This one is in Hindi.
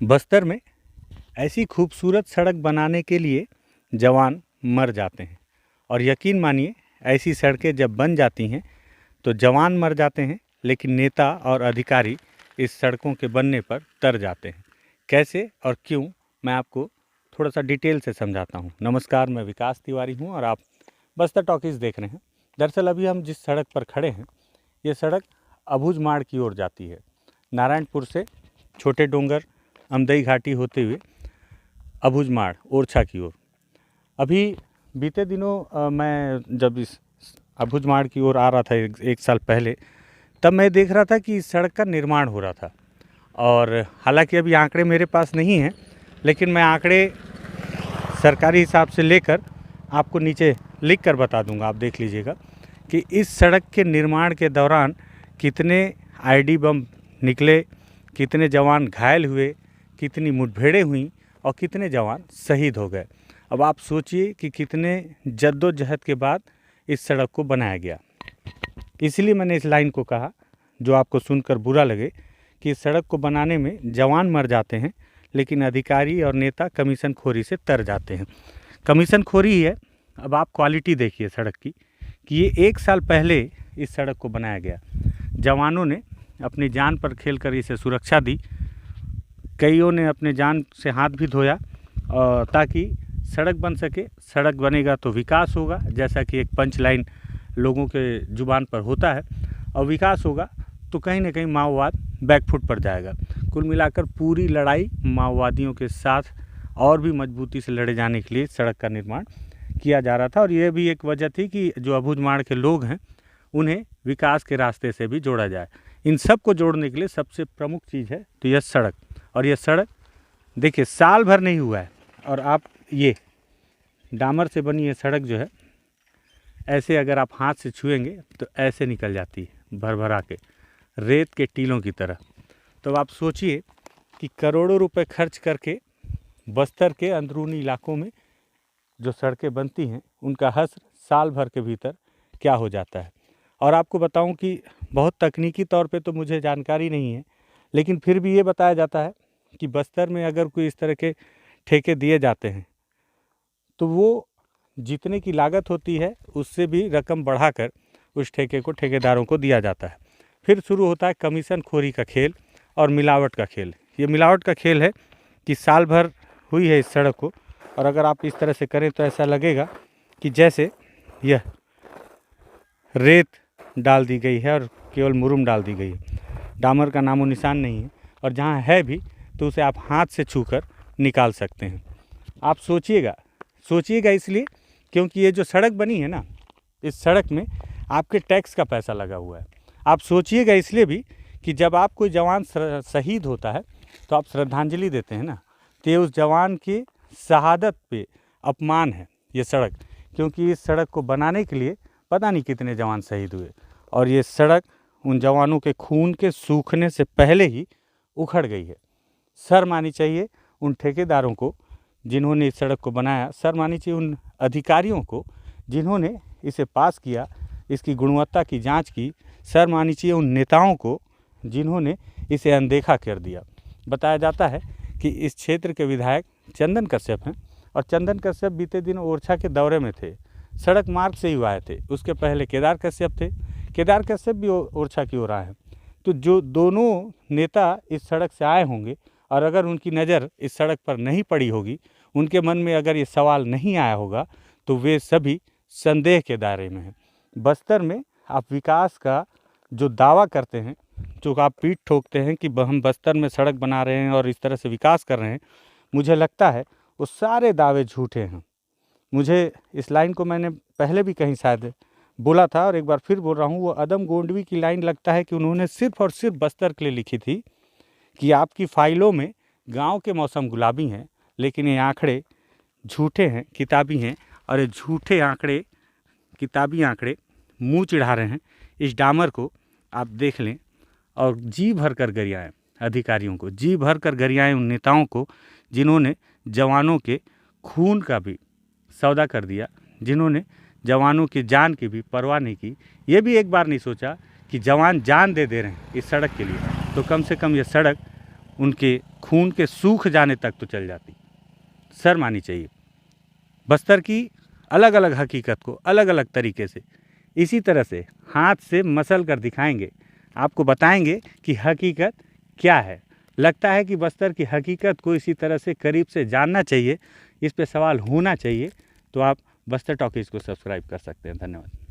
बस्तर में ऐसी खूबसूरत सड़क बनाने के लिए जवान मर जाते हैं। और यकीन मानिए, ऐसी सड़कें जब बन जाती हैं तो जवान मर जाते हैं, लेकिन नेता और अधिकारी इस सड़कों के बनने पर तर जाते हैं। कैसे और क्यों, मैं आपको थोड़ा सा डिटेल से समझाता हूँ। नमस्कार, मैं विकास तिवारी हूँ और आप बस्तर टॉकीज़ देख रहे हैं। दरअसल अभी हम जिस सड़क पर खड़े हैं, ये सड़क अबूझमाड़ की ओर जाती है। नारायणपुर से छोटे डोंगर, अमदई घाटी होते हुए अबूझमाड़, ओरछा की ओर। अभी बीते दिनों मैं जब इस अबूझमाड़ की ओर आ रहा था एक साल पहले, तब मैं देख रहा था कि इस सड़क का निर्माण हो रहा था। और हालांकि अभी आंकड़े मेरे पास नहीं हैं, लेकिन मैं आंकड़े सरकारी हिसाब से लेकर आपको नीचे लिख कर बता दूंगा। आप देख लीजिएगा कि इस सड़क के निर्माण के दौरान कितने आईडी बम निकले, कितने जवान घायल हुए, कितनी मुठभेड़ें हुई और कितने जवान शहीद हो गए। अब आप सोचिए कि कितने जद्दोजहद के बाद इस सड़क को बनाया गया। इसलिए मैंने इस लाइन को कहा, जो आपको सुनकर बुरा लगे, कि इस सड़क को बनाने में जवान मर जाते हैं, लेकिन अधिकारी और नेता कमीशन खोरी से तर जाते हैं। कमीशन खोरी ही है। अब आप क्वालिटी देखिए सड़क की, कि ये एक साल पहले इस सड़क को बनाया गया। जवानों ने अपनी जान पर खेलकर इसे सुरक्षा दी। कईयों ने अपने जान से हाथ भी धोया ताकि सड़क बन सके। सड़क बनेगा तो विकास होगा, जैसा कि एक पंच लाइन लोगों के जुबान पर होता है। और विकास होगा तो कहीं ना कहीं माओवाद बैकफुट पर जाएगा। कुल मिलाकर पूरी लड़ाई माओवादियों के साथ और भी मजबूती से लड़े जाने के लिए सड़क का निर्माण किया जा रहा था। और ये भी एक वजह थी कि जो अबूझमाड़ के लोग हैं, उन्हें विकास के रास्ते से भी जोड़ा जाए। इन सब को जोड़ने के लिए सबसे प्रमुख चीज़ है तो यह सड़क। और यह सड़क देखिए साल भर नहीं हुआ है, और आप ये डामर से बनी ये सड़क जो है, ऐसे अगर आप हाथ से छुएंगे तो ऐसे निकल जाती है, भर भरा के रेत के टीलों की तरह। तो आप सोचिए कि करोड़ों रुपए खर्च करके बस्तर के अंदरूनी इलाकों में जो सड़कें बनती हैं, उनका हश्र साल भर के भीतर क्या हो जाता है। और आपको बताऊं कि बहुत तकनीकी तौर पे तो मुझे जानकारी नहीं है, लेकिन फिर भी ये बताया जाता है कि बस्तर में अगर कोई इस तरह के ठेके दिए जाते हैं तो वो जितने की लागत होती है उससे भी रकम बढ़ाकर उस ठेके को ठेकेदारों को दिया जाता है। फिर शुरू होता है कमीशन खोरी का खेल और मिलावट का खेल। ये मिलावट का खेल है कि साल भर हुई है इस सड़क को, और अगर आप इस तरह से करें तो ऐसा लगेगा कि जैसे यह रेत डाल दी गई है और केवल मुरुम डाल दी गई है। डामर का नामो निशान नहीं है, और जहाँ है भी तो उसे आप हाथ से छूकर निकाल सकते हैं। आप सोचिएगा इसलिए क्योंकि ये जो सड़क बनी है ना, इस सड़क में आपके टैक्स का पैसा लगा हुआ है। आप सोचिएगा इसलिए भी कि जब आप कोई जवान शहीद होता है तो आप श्रद्धांजलि देते हैं ना, तो ये उस जवान की शहादत पे अपमान है ये सड़क। क्योंकि इस सड़क को बनाने के लिए पता नहीं कितने जवान शहीद हुए, और ये सड़क उन जवानों के खून के सूखने से पहले ही उखड़ गई है। शर्म आनी चाहिए उन ठेकेदारों को जिन्होंने इस सड़क को बनाया। शर्म आनी चाहिए उन अधिकारियों को जिन्होंने इसे पास किया, इसकी गुणवत्ता की जांच की। शर्म आनी चाहिए उन नेताओं को जिन्होंने इसे अनदेखा कर दिया। बताया जाता है कि इस क्षेत्र के विधायक चंदन कश्यप हैं, और चंदन कश्यप बीते दिन ओरछा के दौरे में थे। सड़क मार्ग से ही आए थे। उसके पहले केदार कश्यप थे। केदार कश्यप भी ओरछा की ओर आए हैं। तो जो दोनों नेता इस सड़क से आए होंगे, और अगर उनकी नज़र इस सड़क पर नहीं पड़ी होगी, उनके मन में अगर ये सवाल नहीं आया होगा, तो वे सभी संदेह के दायरे में हैं। बस्तर में आप विकास का जो दावा करते हैं, जो आप पीठ ठोकते हैं कि हम बस्तर में सड़क बना रहे हैं और इस तरह से विकास कर रहे हैं, मुझे लगता है वो सारे दावे झूठे हैं। मुझे इस लाइन को मैंने पहले भी कहीं शायद बोला था, और एक बार फिर बोल रहा हूँ। वो अदम गोंडवी की लाइन लगता है कि उन्होंने सिर्फ और सिर्फ बस्तर के लिए लिखी थी कि आपकी फाइलों में गांव के मौसम गुलाबी हैं, लेकिन ये आंकड़े झूठे हैं, किताबी हैं। और ये झूठे आंकड़े, किताबी आंकड़े मुंह चिढ़ा रहे हैं। इस डामर को आप देख लें और जी भर कर गरियाएं अधिकारियों को, जी भर कर गरियाएं उन नेताओं को जिन्होंने जवानों के खून का भी सौदा कर दिया, जिन्होंने जवानों की जान की भी परवाह नहीं की। ये भी एक बार नहीं सोचा कि जवान जान दे रहे हैं इस सड़क के लिए, तो कम से कम ये सड़क उनके खून के सूख जाने तक तो चल जाती। शर्म आनी चाहिए। बस्तर की अलग अलग हकीकत को अलग अलग तरीके से इसी तरह से हाथ से मसल कर दिखाएंगे, आपको बताएंगे कि हकीकत क्या है। लगता है कि बस्तर की हकीकत को इसी तरह से करीब से जानना चाहिए, इस पे सवाल होना चाहिए, तो आप बस्तर टॉकीज़ को सब्सक्राइब कर सकते हैं। धन्यवाद।